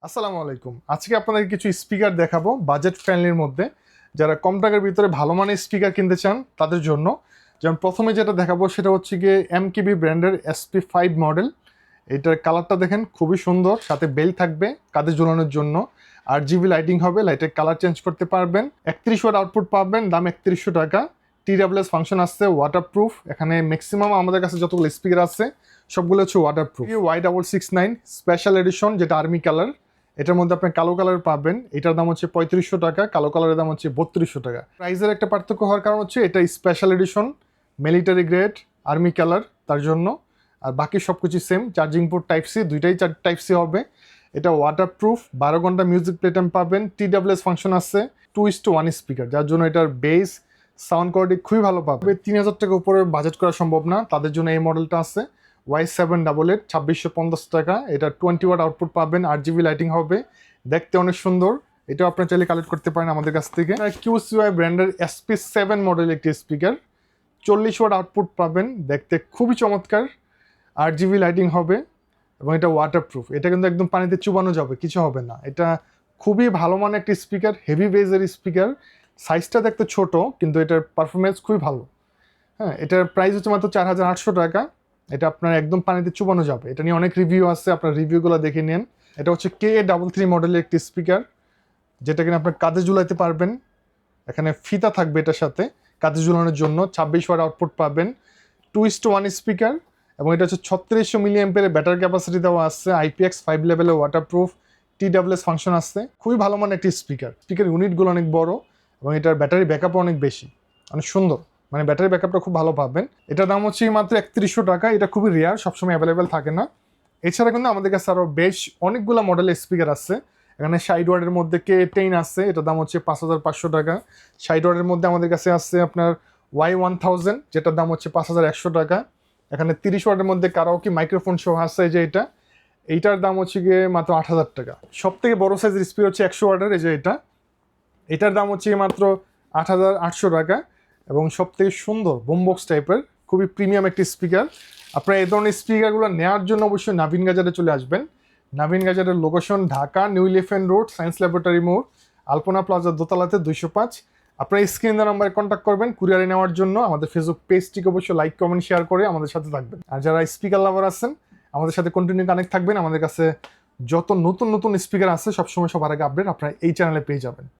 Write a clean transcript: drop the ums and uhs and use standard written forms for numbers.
আসসালামু আলাইকুম। আজকে আপনাদের কিছু স্পিকার দেখাবো বাজেট ফ্রেন্ডলির মধ্যে। যারা কম টাকার ভিতরে ভালো মানের স্পিকার কিনতে চান তাদের জন্য। যেমন প্রথমে যেটা দেখাবো সেটা হচ্ছে গিয়ে এমকেবি ব্র্যান্ডের SP5 মডেল। এটার কালারটা দেখেন খুবই সুন্দর, সাথে বেল থাকবে কাঁধে ঝোলানোর জন্য। 8 GB লাইটিং হবে, লাইটের কালার চেঞ্জ করতে পারবেন। 31 ওয়াট আউটপুট পাবেন, দাম 3100 টাকা। TWS ফাংশন আসছে, ওয়াটারপ্রুফ। এখানে ম্যাক্সিমাম আমাদের কাছে যতগুলো স্পিকার আছে সবগুলো হচ্ছে ওয়াটারপ্রুফ। Y669 স্পেশাল এডিশন, যেটা আর্মি কালার। এটার মধ্যে আপনি কালো কালার পাবেন, এটার দাম হচ্ছে 3500 টাকা, কালো কালারের দাম হচ্ছে 3200 টাকা। প্রাইসের একটা পার্থক্য হওয়ার কারণ হচ্ছে এটা special edition, military grade, army colour, তার জন্য। আর বাকি সব কিছু same. Charging port type C, দুইটাই টাইপ সি হবে। এটা ওয়াটারপ্রুফ, 12 ঘন্টা মিউজিক প্লে টাইম পাবেন। TWS ফাংশন আছে, 2:1 স্পিকার, যার জন্য এটার বেস সাউন্ড কোয়ালিটি খুবই ভালো পাবে। 3000 টাকা উপরে বাজেট করা সম্ভব না, তাদের জন্য এই মডেলটা আছে। Y788 2650 টাকা। এটা 20 ওয়াট আউটপুট পাবেন, 8 GB লাইটিং হবে, দেখতে অনেক সুন্দর। এটাও আপনি চাইলে কালেক্ট করতে পারেন আমাদের কাছ থেকে। QCY ব্র্যান্ডের SP7 মডেল একটি স্পিকার, 40 ওয়াট আউটপুট পাবেন, দেখতে খুবই চমৎকার, 8 GB লাইটিং হবে এবং এটা ওয়াটারপ্রুফ। এটা কিন্তু একদম পানিতে চুবানো যাবে, কিছু হবে না। এটা খুবই ভালো মানের একটি স্পিকার, হেভি বেজের স্পিকার। সাইজটা দেখতে ছোট কিন্তু এটার পারফরমেন্স খুবই ভালো। হ্যাঁ, এটার প্রাইস হচ্ছে মাত্র 4800 টাকা। এটা আপনার একদম পানিতে চুবানো যাবে। এটা নিয়ে অনেক রিভিউ আছে, আপনার রিভিউগুলো দেখে নিন। এটা হচ্ছে KA33 মডেলের একটি স্পিকার, যেটা কিনা আপনার কাঁধে ঝুলাইতে পারবেন। এখানে ফিতা থাকবে এটার সাথে কাঁধে ঝুলানোর জন্য। 26 ওয়াট আউটপুট পাবেন, 2:1 স্পিকার। এবং এটা হচ্ছে 3600 মিলি অ্যাম্পিয়ারের ব্যাটারি ক্যাপাসিটি দেওয়া আছে। IPX5 লেভেলের ওয়াটারপ্রুফ, TWS ফাংশন আছে। খুবই ভালো মানের একটি স্পিকার। স্পিকার ইউনিটগুলো অনেক বড় এবং এটার ব্যাটারি ব্যাকআপও অনেক বেশি, অনেক সুন্দর। মানে ব্যাটারি ব্যাকআপটা খুব ভালো পাবেন। এটার দাম হচ্ছে মাত্র 3100 টাকা। এটা খুবই রেয়ার, সবসময় অ্যাভেলেবেল থাকে না। এছাড়া কিন্তু আমাদের কাছে আরও বেশ অনেকগুলো মডেলের স্পিকার আছে। এখানে 60 ওয়াটের মধ্যে K10 আছে, এটার দাম হচ্ছে 5500 টাকা। 60 ওয়াটের মধ্যে আমাদের কাছে আছে আপনার Y1000, যেটার দাম হচ্ছে 5100 টাকা। এখানে 30 ওয়াটের মধ্যে কারাওকি মাইক্রোফোন সহ আছে, যে এইটার দাম হচ্ছে গিয়ে মাত্র 8000 টাকা। সব থেকে বড় সাইজের স্পিকার হচ্ছে 100 ওয়াটের, এই যে এটার দাম হচ্ছে মাত্র 8800 টাকা। এবং সব থেকে সুন্দর বোমবক্স টাইপের, খুবই প্রিমিয়াম একটি স্পিকার। আপনারা এই ধরনের স্পিকারগুলো নেওয়ার জন্য অবশ্যই নাভিন গাজারে চলে আসবেন। নাভিন গাজারের location Dhaka, new elephant road, science laboratory মোড়, আলপনা প্লাজা দোতলাতে 205। আপনারা স্ক্রিন দ্বারা নাম্বারে কন্ট্যাক্ট করবেন কুরিয়ারে নেওয়ার জন্য। আমাদের ফেসবুক পেজটিকে অবশ্যই লাইক, কমেন্ট, শেয়ার করে আমাদের সাথে থাকবেন। আর যারা স্পিকার লাভার আছেন আমাদের সাথে কন্টিনিউ কানেক্ট থাকবেন। আমাদের কাছে যত নতুন নতুন স্পিকার আছে সবসময় সবার আগে আপডেট আপনারা এই চ্যানেলে পেয়ে যাবেন।